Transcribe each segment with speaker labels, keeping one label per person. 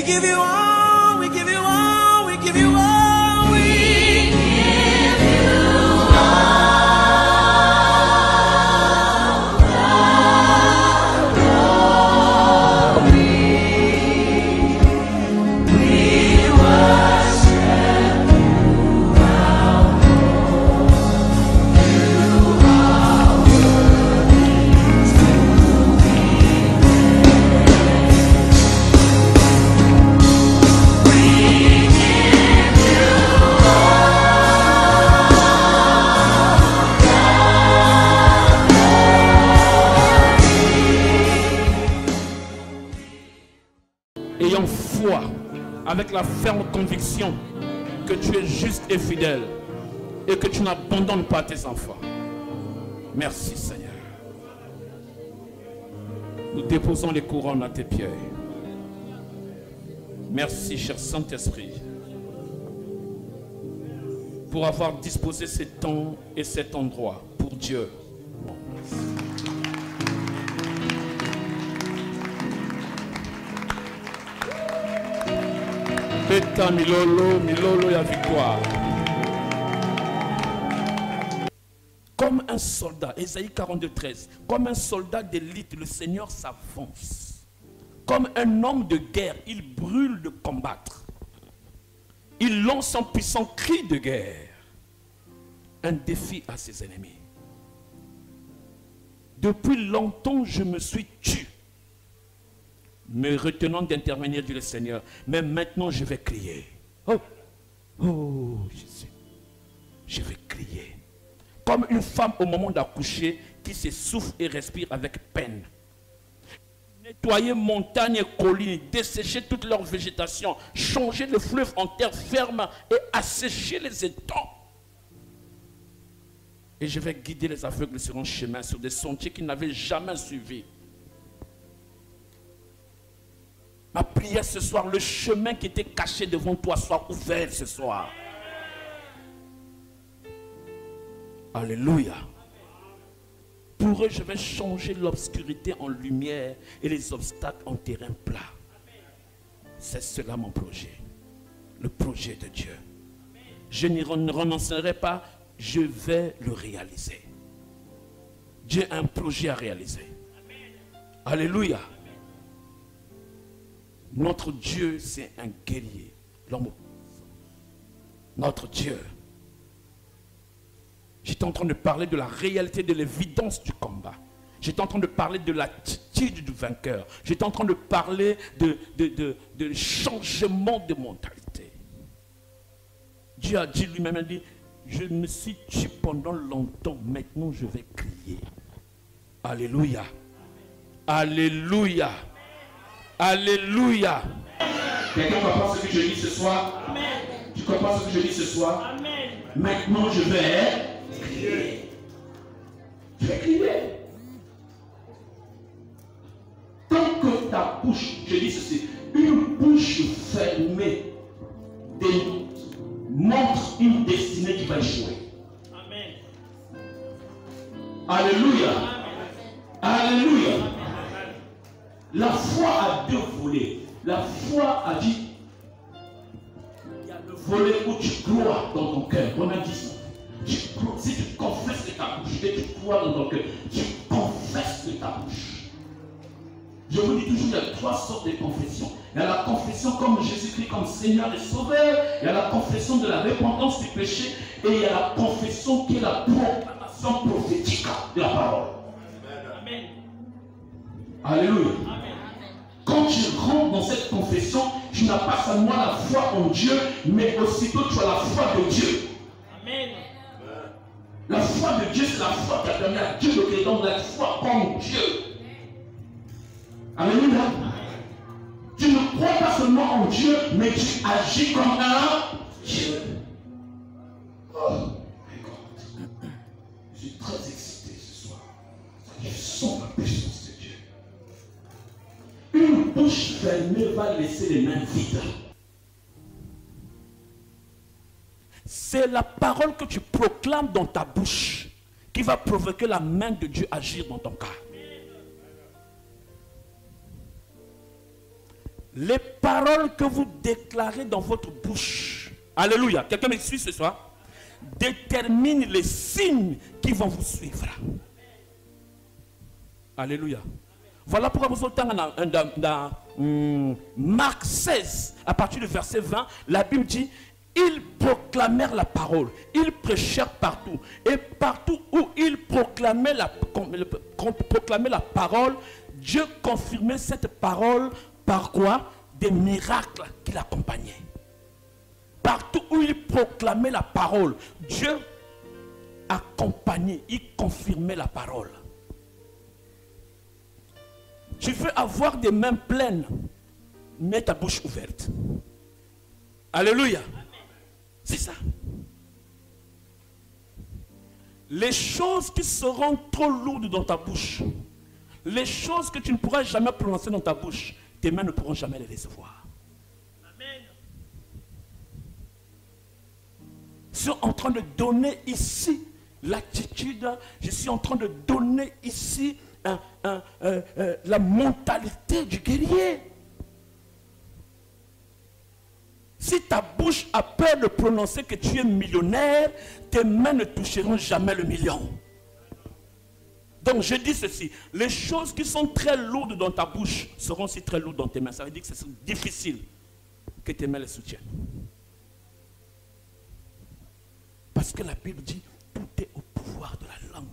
Speaker 1: give you all, we give you all, we give you all, we give you all the glory. We worship you, our Lord. You are worthy to be
Speaker 2: ayant foi, avec la ferme conviction que tu es juste et fidèle et que tu n'abandonnes pas tes enfants. Merci Seigneur. Nous déposons les couronnes à tes pieds. Merci cher Saint-Esprit pour avoir disposé ces temps et cet endroit pour Dieu. Beta milolo, milolo ya victoire. Comme un soldat, Ésaïe 42:13, comme un soldat d'élite, le Seigneur s'avance. Comme un homme de guerre, il brûle de combattre. Il lance un puissant cri de guerre, un défi à ses ennemis. Depuis longtemps, je me suis tué, me retenant d'intervenir, dit le Seigneur. Mais maintenant, je vais crier. Oh, oh, Jésus, je vais crier. Comme une femme au moment d'accoucher qui s'essouffle et respire avec peine. Nettoyer montagnes et collines, dessécher toute leur végétation, changer le fleuve en terre ferme et assécher les étangs. Et je vais guider les aveugles sur un chemin, sur des sentiers qu'ils n'avaient jamais suivis. Ma prière ce soir, le chemin qui était caché devant toi soit ouvert ce soir. Alléluia. Pour eux, je vais changer l'obscurité en lumière et les obstacles en terrain plat. C'est cela mon projet. Le projet de Dieu. Je n'y renoncerai pas, je vais le réaliser. Dieu a un projet à réaliser. Alléluia. Notre Dieu, c'est un guerrier. L'homme. Notre Dieu. J'étais en train de parler de la réalité, de l'évidence du combat. J'étais en train de parler de l'attitude du vainqueur. J'étais en train de parler de changement de mentalité. Dieu a dit lui-même, il dit, je me suis tué pendant longtemps, maintenant je vais crier. Alléluia. Alléluia. Alléluia. Quelqu'un comprend ce que je dis ce soir? Amen. Tu comprends ce que je dis ce soir? Amen. Maintenant je vais crier. Je vais crier. Tant que ta bouche, je dis ceci, une bouche fermée montre une destinée qui va échouer. Amen. Alléluia. Amen. Alléluia. Amen. La foi a deux volets. La foi a dit, il y a le volet où tu crois dans ton cœur. On a dit ça. Si tu confesses de ta bouche et tu crois dans ton cœur, tu confesses de ta bouche. Je vous dis toujours, il y a trois sortes de confessions. Il y a la confession comme Jésus-Christ, comme Seigneur et Sauveur. Il y a la confession de la repentance du péché. Et il y a la confession qui est la proclamation prophétique de la parole. Amen. Alléluia. Amen. Quand tu rentres dans cette confession, tu n'as pas seulement la foi en Dieu, mais aussitôt tu as la foi de Dieu. Amen. La foi de Dieu, c'est la foi qui a permis à Dieu de créer, donc la foi en Dieu. Alléluia. Tu ne crois pas seulement en Dieu, mais tu agis comme un Dieu. Oh, my God. Je suis très excité ce soir. Je sens la puissance de Dieu. Une bouche fermée va laisser les mains vides. C'est la parole que tu proclames dans ta bouche qui va provoquer la main de Dieu agir dans ton cas. Les paroles que vous déclarez dans votre bouche, alléluia, quelqu'un me suit ce soir, déterminent les signes qui vont vous suivre. Alléluia. Voilà pourquoi vous entendez dans Marc 16, à partir du verset 20, la Bible dit, ils proclamèrent la parole, ils prêchèrent partout, et partout où ils proclamaient la parole, Dieu confirmait cette parole par quoi? Des miracles qui l'accompagnaient. Partout où ils proclamaient la parole, Dieu accompagnait, il confirmait la parole. Tu veux avoir des mains pleines, mets ta bouche ouverte. Alléluia. C'est ça. Les choses qui seront trop lourdes dans ta bouche, les choses que tu ne pourras jamais prononcer dans ta bouche, tes mains ne pourront jamais les recevoir. Amen. Je suis en train de donner ici l'attitude, je suis en train de donner ici la mentalité du guerrier. Si ta bouche a peur de prononcer que tu es millionnaire, tes mains ne toucheront jamais le million. Donc je dis ceci, les choses qui sont très lourdes dans ta bouche seront aussi très lourdes dans tes mains. Ça veut dire que c'est difficile que tes mains les soutiennent. Parce que la Bible dit, tout est au pouvoir de la langue.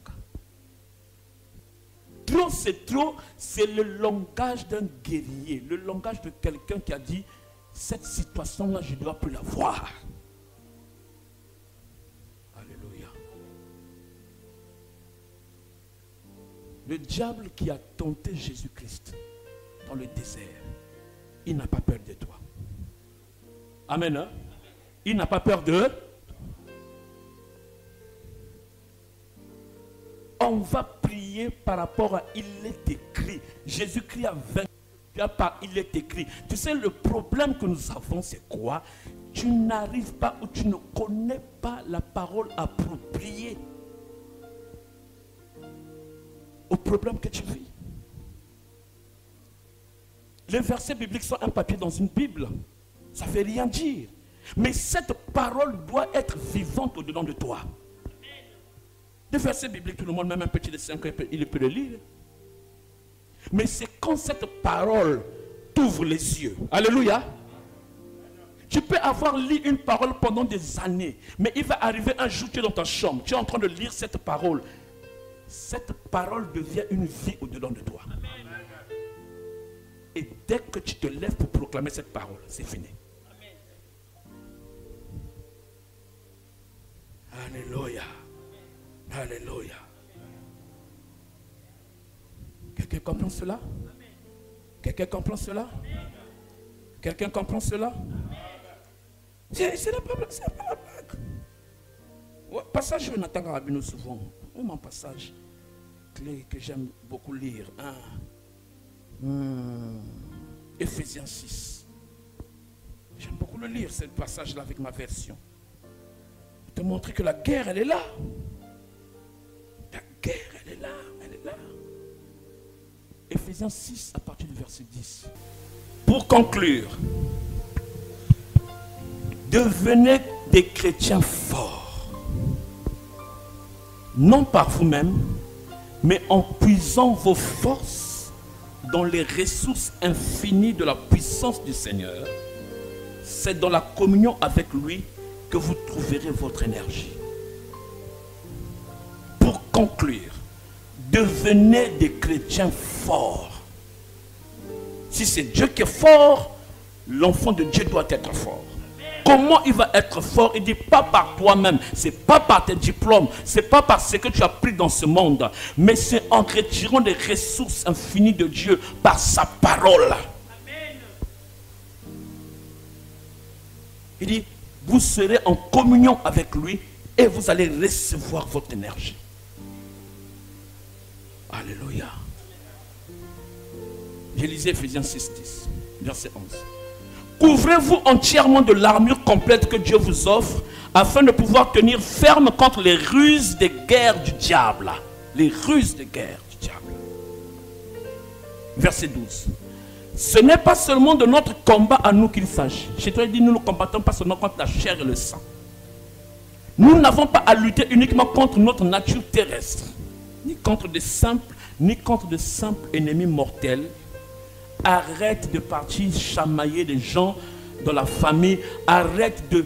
Speaker 2: Trop, c'est le langage d'un guerrier, le langage de quelqu'un qui a dit, cette situation-là, je ne dois plus la voir. Alléluia. Le diable qui a tenté Jésus-Christ dans le désert, il n'a pas peur de toi. Amen. Hein? Il n'a pas peur de... On va prier par rapport à il est écrit. Jésus-Christ a vaincu. Il est écrit. Tu sais, le problème que nous avons, c'est quoi? Tu n'arrives pas ou tu ne connais pas la parole appropriée au problème que tu vis. Les versets bibliques sont un papier dans une Bible. Ça ne veut rien dire. Mais cette parole doit être vivante au-dedans de toi. Les versets bibliques, tout le monde, même un petit de 5 ans, il peut le lire. Mais c'est quand cette parole t'ouvre les yeux. Alléluia. Tu peux avoir lu une parole pendant des années, mais il va arriver un jour, tu es dans ta chambre, tu es en train de lire cette parole. Cette parole devient une vie au-dedans de toi. Et dès que tu te lèves pour proclamer cette parole, c'est fini. Alléluia. Alléluia. Quelqu'un comprend cela? Quelqu'un comprend cela? Quelqu'un comprend cela? C'est pas la blague. Ouais, passage que Nathan Rabino souvent. Un passage que j'aime beaucoup lire. Ephésiens 6. J'aime beaucoup le lire, ce passage-là avec ma version. Te montrer que la guerre, elle est là. La guerre, elle est là. Elle est là. Ephésiens 6 à partir du verset 10. Pour conclure, devenez des chrétiens forts. Non par vous-même, mais en puisant vos forces dans les ressources infinies de la puissance du Seigneur. C'est dans la communion avec lui que vous trouverez votre énergie. Pour conclure, devenez des chrétiens forts. Si c'est Dieu qui est fort, l'enfant de Dieu doit être fort. Comment il va être fort? Il dit pas par toi-même, c'est pas par tes diplômes, c'est pas par ce que tu as pris dans ce monde, mais c'est en retirant les ressources infinies de Dieu par sa parole. Amen. Il dit, vous serez en communion avec lui et vous allez recevoir votre énergie. Alléluia. Je lisais Ephésiens 6, 10, verset 11. Couvrez-vous entièrement de l'armure complète que Dieu vous offre afin de pouvoir tenir ferme contre les ruses des guerres du diable. Les ruses des guerres du diable. Verset 12.
Speaker 3: Ce n'est pas seulement de notre combat à nous qu'il s'agit. Chez toi, il dit, nous ne combattons pas seulement contre la chair et le sang. Nous n'avons pas à lutter uniquement contre notre nature terrestre, ni contre de simples ennemis mortels. Arrête de partir chamailler des gens dans la famille. Arrête de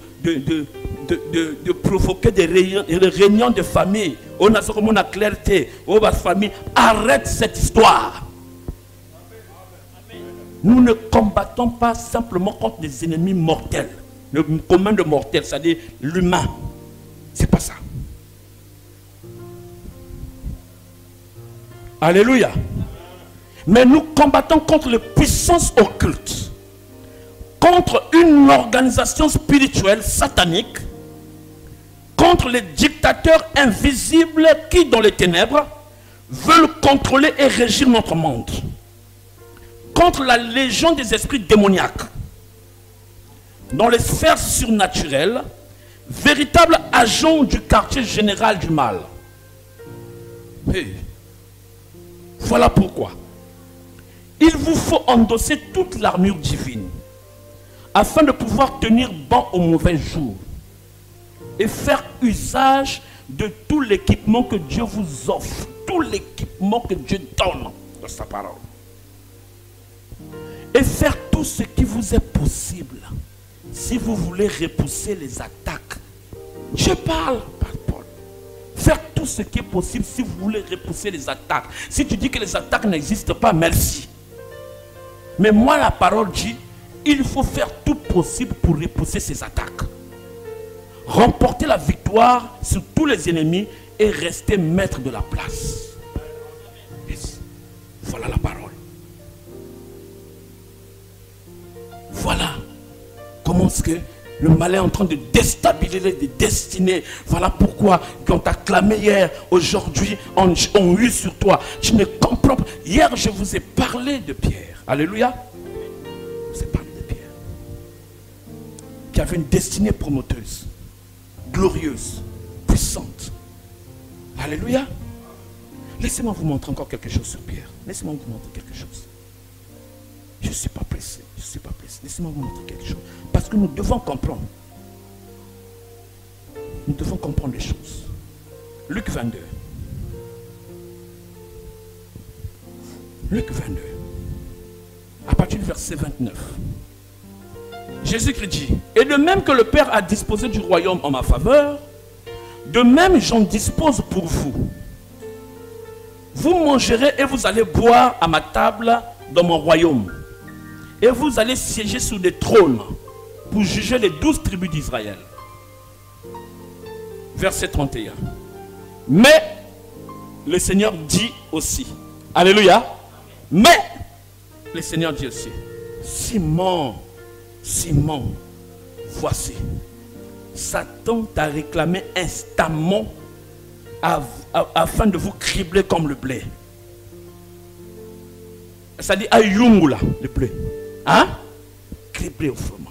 Speaker 3: provoquer des réunions de famille. On a ce qu'on a clarté. On va famille. Arrête cette histoire. Nous ne combattons pas simplement contre des ennemis mortels. Le commun de mortels, c'est-à-dire l'humain. C'est pas ça. Alléluia. Mais nous combattons contre les puissances occultes, contre une organisation spirituelle satanique, contre les dictateurs invisibles qui, dans les ténèbres, veulent contrôler et régir notre monde, contre la légion des esprits démoniaques, dans les sphères surnaturelles, véritables agents du quartier général du mal. Hey. Voilà pourquoi il vous faut endosser toute l'armure divine afin de pouvoir tenir bon au mauvais jour et faire usage de tout l'équipement que Dieu vous offre, tout l'équipement que Dieu donne dans sa parole, et faire tout ce qui vous est possible si vous voulez repousser les attaques. Je parle par Paul. Faire tout ce qui est possible si vous voulez repousser les attaques. Si tu dis que les attaques n'existent pas, merci. Mais moi, la parole dit, il faut faire tout possible pour repousser ces attaques. Remporter la victoire sur tous les ennemis et rester maître de la place. Yes. Voilà la parole. Voilà comment est-ce que le mal est en train de déstabiliser des destinées. Voilà pourquoi, quand tu as clamé hier, aujourd'hui, on hue sur toi. Tu ne comprends pas. Hier, je vous ai parlé de Pierre. Alléluia. Je vous ai parlé de Pierre. Qui avait une destinée promoteuse, glorieuse, puissante. Alléluia. Laissez-moi vous montrer encore quelque chose sur Pierre. Laissez-moi vous montrer quelque chose. Je ne suis pas pressé. Je ne suis pas pressé. Laissez-moi vous montrer quelque chose. Parce que nous devons comprendre. Nous devons comprendre les choses. Luc 22. Luc 22. À partir du verset 29. Jésus-Christ dit, et de même que le Père a disposé du royaume en ma faveur, de même j'en dispose pour vous. Vous mangerez et vous allez boire à ma table dans mon royaume. Et vous allez siéger sur des trônes pour juger les 12 tribus d'Israël. Verset 31. Mais le Seigneur dit aussi, alléluia, mais le Seigneur dit aussi, Simon, Simon, voici, Satan t'a réclamé instamment afin de vous cribler comme le blé. Ça dit ayungula, le blé. Hein? Criblé au froment.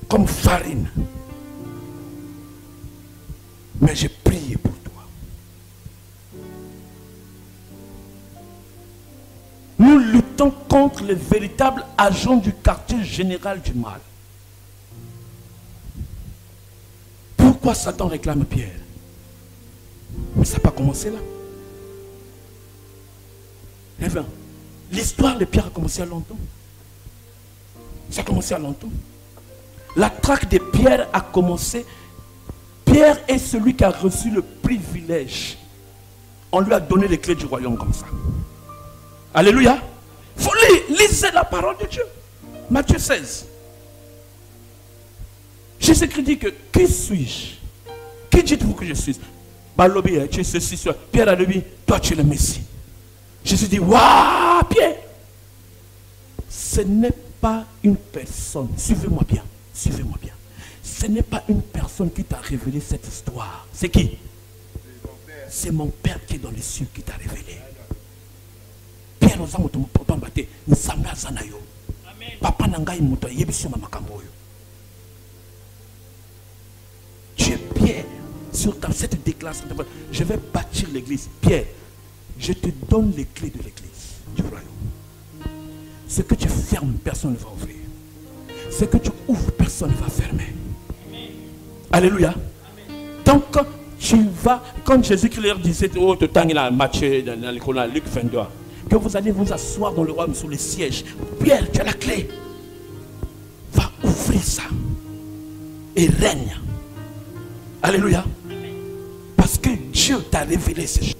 Speaker 3: Comme farine. Mais j'ai prié pour toi. Nous luttons contre les véritables agents du quartier général du mal. Pourquoi Satan réclame Pierre? Mais ça n'a pas commencé là. L'histoire de Pierre a commencé à longtemps. Ça a commencé à longtemps. La traque de Pierre a commencé. Pierre est celui qui a reçu le privilège. On lui a donné les clés du royaume comme ça. Alléluia. Faut lisez la parole de Dieu. Matthieu 16. Jésus-Christ dit que qui suis-je? Qui dites-vous que je suis? Balobi, tu es ceci, cela. Pierre a dit, toi tu es le Messie. Jésus dit, waouh, Pierre, ce n'est pas une personne, suivez-moi bien, suivez-moi bien. Ce n'est pas une personne qui t'a révélé cette histoire. C'est qui? C'est mon Père qui est dans les cieux qui t'a révélé. Pierre, nous avons papa mbate, nous sommes là zanayo. Papa nangai muto yebisi mamakamboyo. Tu es Pierre, sur cette déclaration, je vais bâtir l'église. Pierre, je te donne les clés de l'église du royaume. Ce que tu fermes, personne ne va ouvrir. Ce que tu ouvres, personne ne va fermer. Alléluia. Donc, tu vas, comme Jésus-Christ leur disait, oh, tout le temps, il a Matthieu, dans l'école, Luc 22, que vous allez vous asseoir dans le royaume sous les sièges. Pierre, tu as la clé. Va ouvrir ça. Et règne. Alléluia. Parce que Dieu t'a révélé ces choses.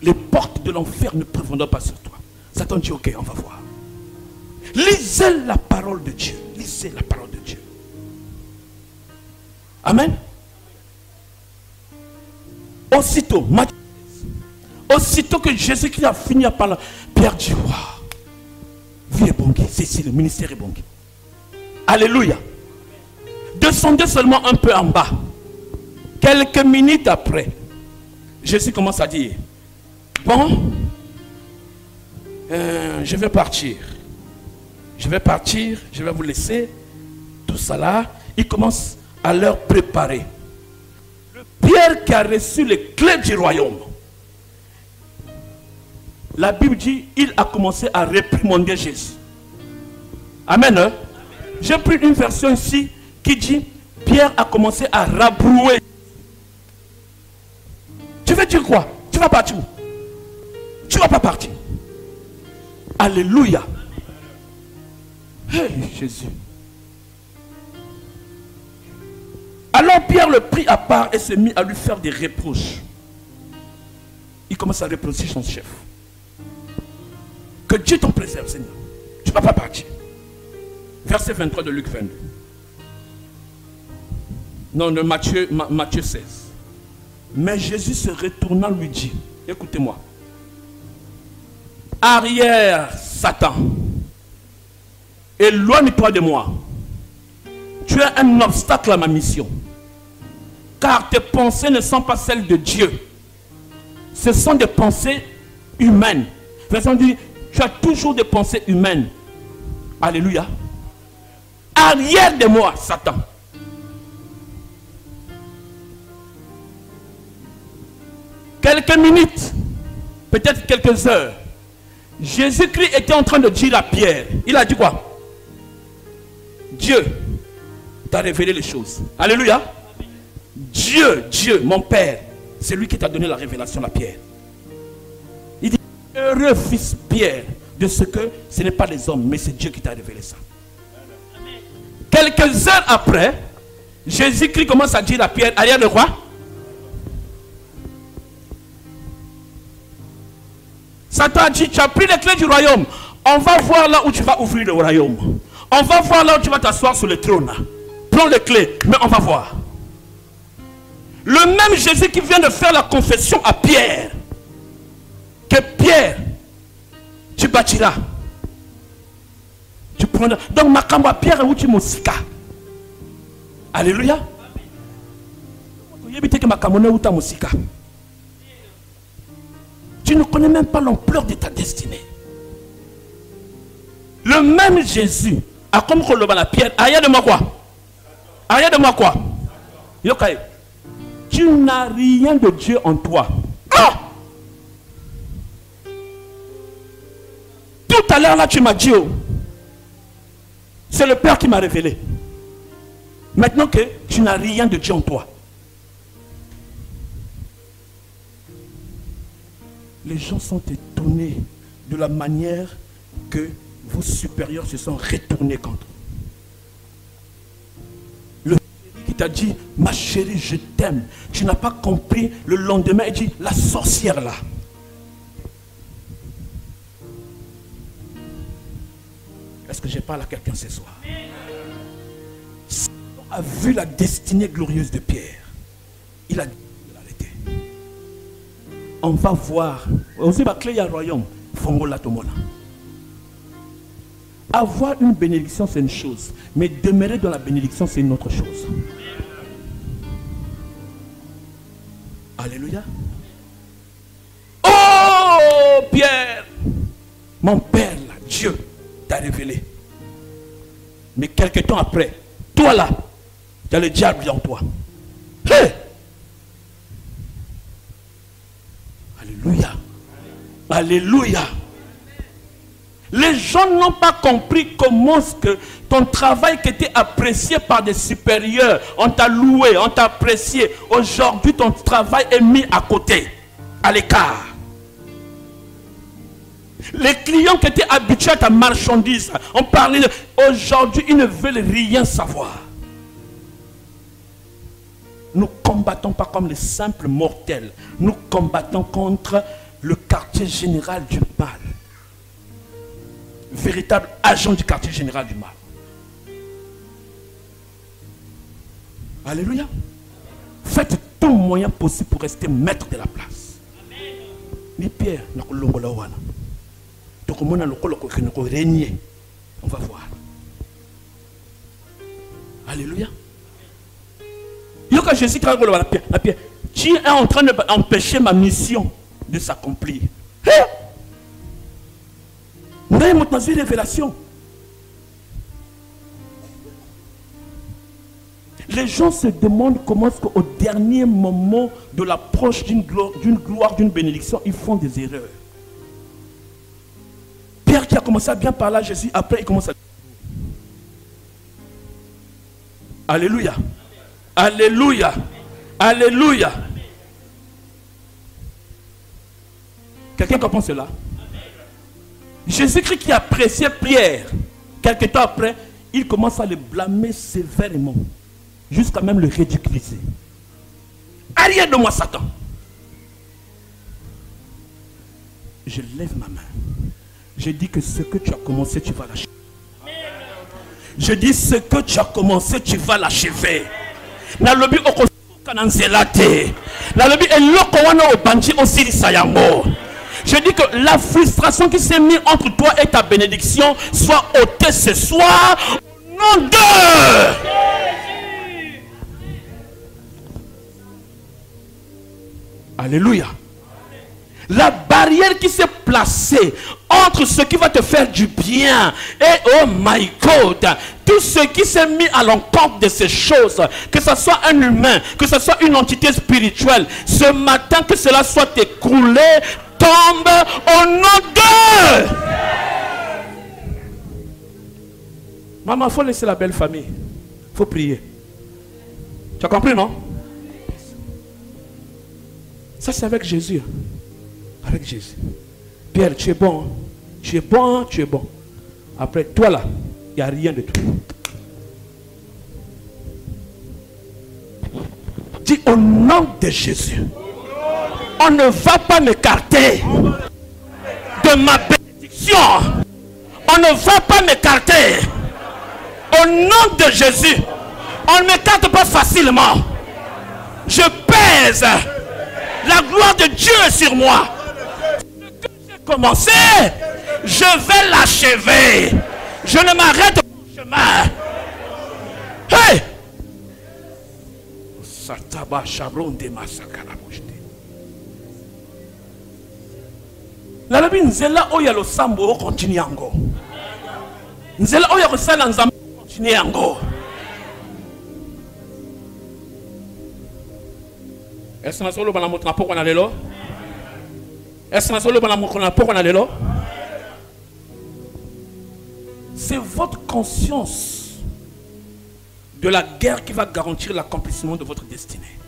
Speaker 3: Les portes de l'enfer ne prévaudront pas sur toi. Satan dit, ok, on va voir. Lisez la parole de Dieu. Lisez la parole de Dieu. Amen. Aussitôt que Jésus-Christ a fini à parler, Pierre dit, waouh, vie est bon, c'est ici, le ministère est bon. Alléluia. Descendez seulement un peu en bas. Quelques minutes après, Jésus commence à dire, bon, je vais partir. Je vais partir, je vais vous laisser. Tout ça là, il commence à leur préparer. Pierre qui a reçu les clés du royaume. La Bible dit, il a commencé à réprimander Jésus. Amen. Hein? J'ai pris une version ici qui dit, Pierre a commencé à rabrouer. Tu veux dire quoi? Tu vas partir où? Tu ne vas pas partir. Alléluia. Hey, Jésus. Alors Pierre le prit à part et se mit à lui faire des reproches. Il commence à reprocher son chef. Que Dieu t'en préserve, Seigneur. Tu ne vas pas partir. Verset 23 de Luc 22. Non, de Matthieu 16. Mais Jésus se retournant lui dit, écoutez-moi. Arrière, Satan. Éloigne-toi de moi. Tu es un obstacle à ma mission. Car tes pensées ne sont pas celles de Dieu. Ce sont des pensées humaines. Verset dit, tu as toujours des pensées humaines. Alléluia. Arrière de moi, Satan. Quelques minutes, peut-être quelques heures, Jésus-Christ était en train de dire à Pierre, il a dit quoi? Dieu t'a révélé les choses. Alléluia. Dieu, mon Père, c'est lui qui t'a donné la révélation à Pierre. Il dit, heureux fils Pierre, de ce que ce n'est pas les hommes, mais c'est Dieu qui t'a révélé ça. Quelques heures après, Jésus-Christ commence à dire à Pierre, arrière de quoi? Satan a dit, tu as pris les clés du royaume. On va voir là où tu vas ouvrir le royaume. On va voir là où tu vas t'asseoir sur le trône. Prends les clés, mais on va voir. Le même Jésus qui vient de faire la confession à Pierre, que Pierre, tu bâtiras. Tu prendras. Donc, Makamba Pierre, où tu m'osika. Alléluia. Tu ne connais même pas l'ampleur de ta destinée. Le même Jésus a comme la Pierre. Arrière de moi quoi? Arrière de moi quoi? Yokai. Tu n'as rien de Dieu en toi. Ah! Tout à l'heure là tu m'as dit, oh, c'est le Père qui m'a révélé. Maintenant que tu n'as rien de Dieu en toi. Les gens sont étonnés de la manière que vos supérieurs se sont retournés contre vous. Le qui t'a dit, ma chérie, je t'aime. Tu n'as pas compris. Le lendemain, il dit, la sorcière là. Est-ce que je parle à quelqu'un ce soir? Satan a vu la destinée glorieuse de Pierre. Il a dit de l'arrêter. On va voir. Aussi, ma clé, il y a un royaume. Fongola Tomona. Avoir une bénédiction, c'est une chose. Mais demeurer dans la bénédiction, c'est une autre chose. Alléluia. Oh, Pierre, mon Père, là, Dieu t'a révélé. Mais quelque temps après, toi là, tu as le diable en toi. Hey! Alléluia. Alléluia. Les gens n'ont pas compris comment est-ce que ton travail qui était apprécié par des supérieurs, on t'a loué, on t'a apprécié. Aujourd'hui, ton travail est mis à côté, à l'écart. Les clients qui étaient habitués à ta marchandise, on parlait de... Aujourd'hui, ils ne veulent rien savoir. Nous ne combattons pas comme les simples mortels. Nous combattons contre le quartier général du mal. Véritable agent du quartier général du mal. Alléluia. Faites tout moyen possible pour rester maître de la place. Ni Pierre, on va voir. Alléluia. Jésus, tu es en train d'empêcher ma mission de s'accomplir. Nous avons une révélation. Les gens se demandent comment est-ce qu'au dernier moment de l'approche d'une gloire, d'une bénédiction, ils font des erreurs. Pierre qui a commencé à bien parler à Jésus, après il commence à... Alléluia. Alléluia. Alléluia. Quelqu'un comprend cela? Jésus-Christ qui appréciait Pierre, quelque temps après, il commence à le blâmer sévèrement, jusqu'à même le ridiculiser. Arrière de moi, Satan. Je lève ma main. Je dis que ce que tu as commencé, tu vas l'achever. Je dis ce que tu as commencé, tu vas l'achever. Nalobi okosuka nanzelate. Nalobi eloko wana obanji osiri sayango. Je dis que la frustration qui s'est mise entre toi et ta bénédiction soit ôtée ce soir au nom de Jésus. Alléluia. La barrière qui s'est placée entre ce qui va te faire du bien et oh my God, tout ce qui s'est mis à l'encontre de ces choses, que ce soit un humain, que ce soit une entité spirituelle, ce matin que cela soit écroulé, tombe au nom de... Maman, il faut laisser la belle famille. Il faut prier. Tu as compris, non? Ça, c'est avec Jésus. Avec Jésus. Pierre, tu es bon. Hein? Tu es bon, tu es bon. Après, toi là, il n'y a rien de tout. Dis au nom de Jésus. On ne va pas m'écarter de ma bénédiction. On ne va pas m'écarter. Au nom de Jésus. On ne m'écarte pas facilement. Je pèse la gloire de Dieu sur moi. Ce que j'ai commencé, je vais l'achever. Je ne m'arrête pas au chemin. Hey! Sataba chabron de massacre la bouche. La lobi nzela oya lo sambo continue ango. Nzela oya ko sala nzambe continue ango. Est-ce que solo bana motra poko na lelo? Est-ce que solo bana motra poko na lelo? C'est votre conscience de la guerre qui va garantir l'accomplissement de votre destinée.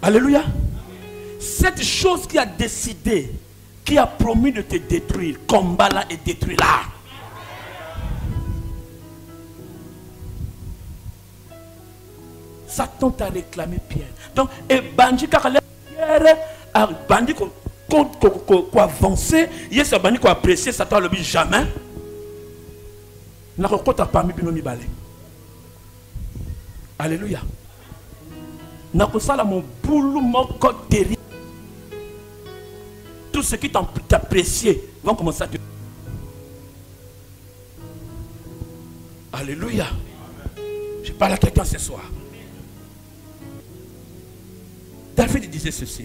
Speaker 3: Alléluia. Cette chose qui a décidé, qui a promis de te détruire, combat-la et détruis-la. Satan t'a réclamé Pierre. Donc, et Bandi Pierre a Bandi qu'on avancer, il y a ce Bandi qu'on apprécié, Satan le dit jamais. N'a pas parmi binomi balé. Alléluia. N'a pas ça là mon boulot mon code terrible. Tout ce qui t'appréciait vont commencer à te... Alléluia. Je parle à quelqu'un ce soir. David disait ceci.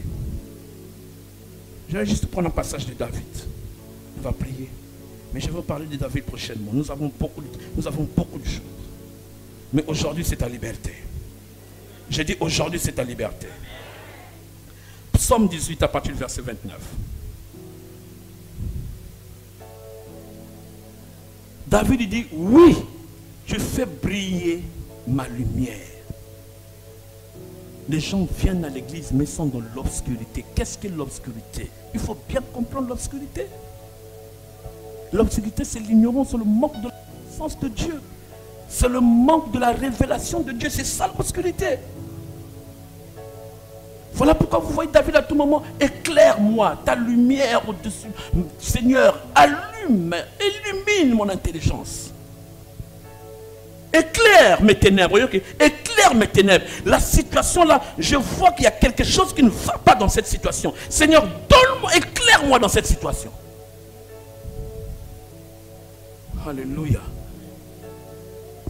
Speaker 3: Je vais juste prendre un passage de David. On va prier. Mais je vais parler de David prochainement. Nous avons beaucoup de choses. Mais aujourd'hui, c'est ta liberté. J'ai dit aujourd'hui, c'est ta liberté. Psaume 18 à partir du verset 29. David dit, oui, je fais briller ma lumière. Les gens viennent à l'église mais sont dans l'obscurité. Qu'est-ce que l'obscurité? Il faut bien comprendre l'obscurité. L'obscurité, c'est l'ignorance, c'est le manque de la connaissance de Dieu. C'est le manque de la révélation de Dieu. C'est ça l'obscurité. Voilà pourquoi vous voyez David à tout moment, éclaire-moi ta lumière au-dessus. Seigneur, illumine mon intelligence. Éclaire mes ténèbres. Éclaire mes ténèbres. La situation là, je vois qu'il y a quelque chose qui ne va pas dans cette situation. Seigneur, donne-moi, éclaire-moi dans cette situation. Alléluia.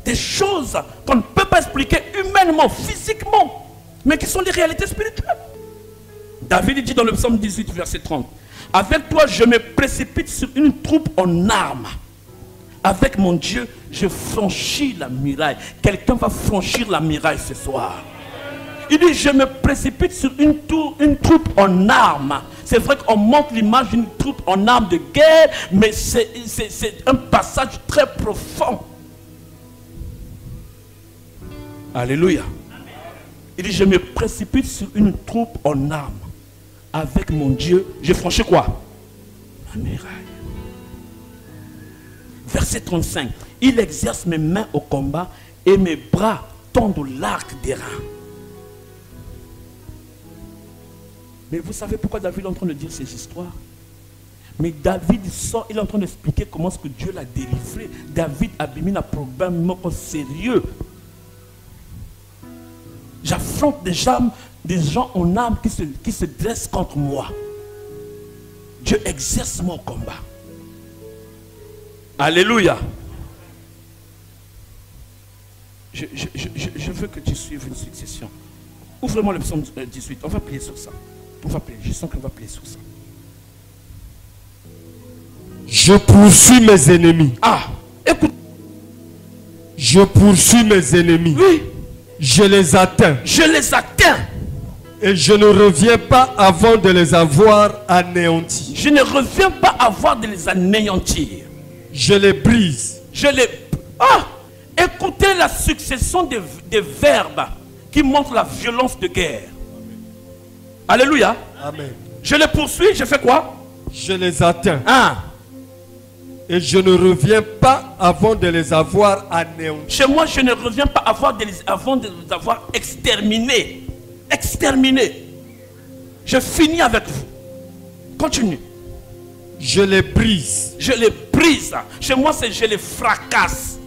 Speaker 3: Des choses qu'on ne peut pas expliquer humainement, physiquement, mais qui sont des réalités spirituelles. David dit dans le psaume 18, verset 30, « Avec toi, je me précipite sur une troupe en armes. Avec mon Dieu, je franchis la muraille. » Quelqu'un va franchir la muraille ce soir. Il dit, je me précipite sur une troupe en armes. C'est vrai qu'on montre l'image d'une troupe en armes de guerre, mais c'est un passage très profond. Alléluia. Il dit, je me précipite sur une troupe en armes. Avec mon Dieu, j'ai franchi quoi? La muraille. Verset 35. Il exerce mes mains au combat et mes bras tendent l'arc des reins. Mais vous savez pourquoi David est en train de dire ces histoires? Mais David sort, il est en train d'expliquer comment est-ce que Dieu l'a délivré. David a mis un problème sérieux. J'affronte des gens en âme qui se dressent contre moi. Dieu exerce mon combat. Alléluia. Je veux que tu suives une succession. Ouvre-moi le psaume 18. On va prier sur ça. On va prier. Je sens qu'on va prier sur ça.
Speaker 4: Je poursuis mes ennemis.
Speaker 3: Ah, écoute.
Speaker 4: Je poursuis mes ennemis.
Speaker 3: Oui.
Speaker 4: Je les atteins.
Speaker 3: Je les atteins.
Speaker 4: Et je ne reviens pas avant de les avoir anéantis.
Speaker 3: Je ne reviens pas avant de les anéantir.
Speaker 4: Je les brise.
Speaker 3: Je les... Ah! Écoutez la succession des verbes qui montrent la violence de guerre. Alléluia.
Speaker 4: Amen.
Speaker 3: Je les poursuis, je fais quoi?
Speaker 4: Je les atteins.
Speaker 3: Ah.
Speaker 4: Et je ne reviens pas avant de les avoir anéantis.
Speaker 3: Chez moi, je ne reviens pas avant de les avoir exterminés. Exterminés. Je finis avec vous. Continue.
Speaker 4: Je les brise.
Speaker 3: Je les brise. Chez moi, c'est je les fracasse.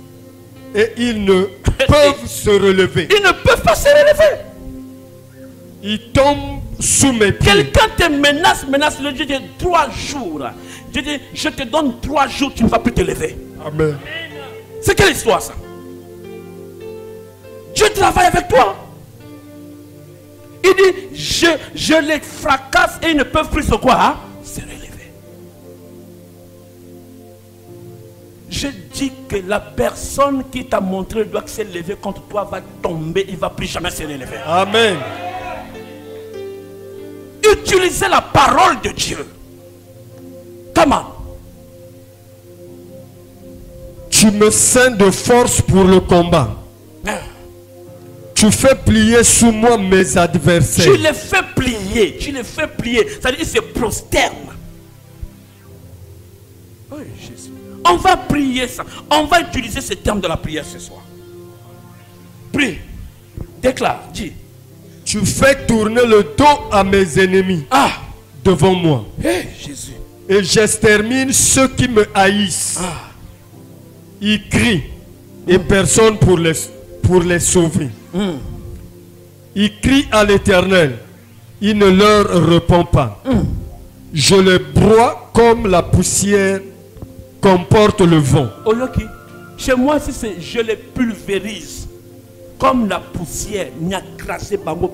Speaker 4: Et ils ne peuvent se relever.
Speaker 3: Ils ne peuvent pas se relever.
Speaker 4: Ils tombent sous mes pieds.
Speaker 3: Quelqu'un te menace, le Dieu dit 3 jours. Dieu dit, je te donne 3 jours, tu ne vas plus te lever.
Speaker 4: Amen.
Speaker 3: C'est quelle histoire ça? Dieu travaille avec toi. Il dit, je les fracasse et ils ne peuvent plus se quoi? Hein? Se relever. Je dis que la personne qui t'a montré doit se lever contre toi va tomber, il ne va plus jamais se relever.
Speaker 4: Amen.
Speaker 3: Utilisez la parole de Dieu. Comment?
Speaker 4: Tu me ceins de force pour le combat. Tu fais plier sous moi mes adversaires.
Speaker 3: Tu les fais plier. Tu les fais plier. C'est-à-dire qu'ils se prosternent. Oui, Jésus. On va prier ça. On va utiliser ce terme de la prière ce soir. Prie. Déclare. Dis.
Speaker 4: Tu fais tourner le dos à mes ennemis.
Speaker 3: Ah.
Speaker 4: Devant moi.
Speaker 3: Hey, Jésus.
Speaker 4: Et j'extermine ceux qui me haïssent.
Speaker 3: Ah.
Speaker 4: Ils crient. Et personne pour les sauver. Ils crient à l'Éternel. Il ne leur répond pas. Je les broie comme la poussière qu'emporte le vent.
Speaker 3: Oloki, chez moi, si c'est je les pulvérise comme la poussière. N'y a crassé bango.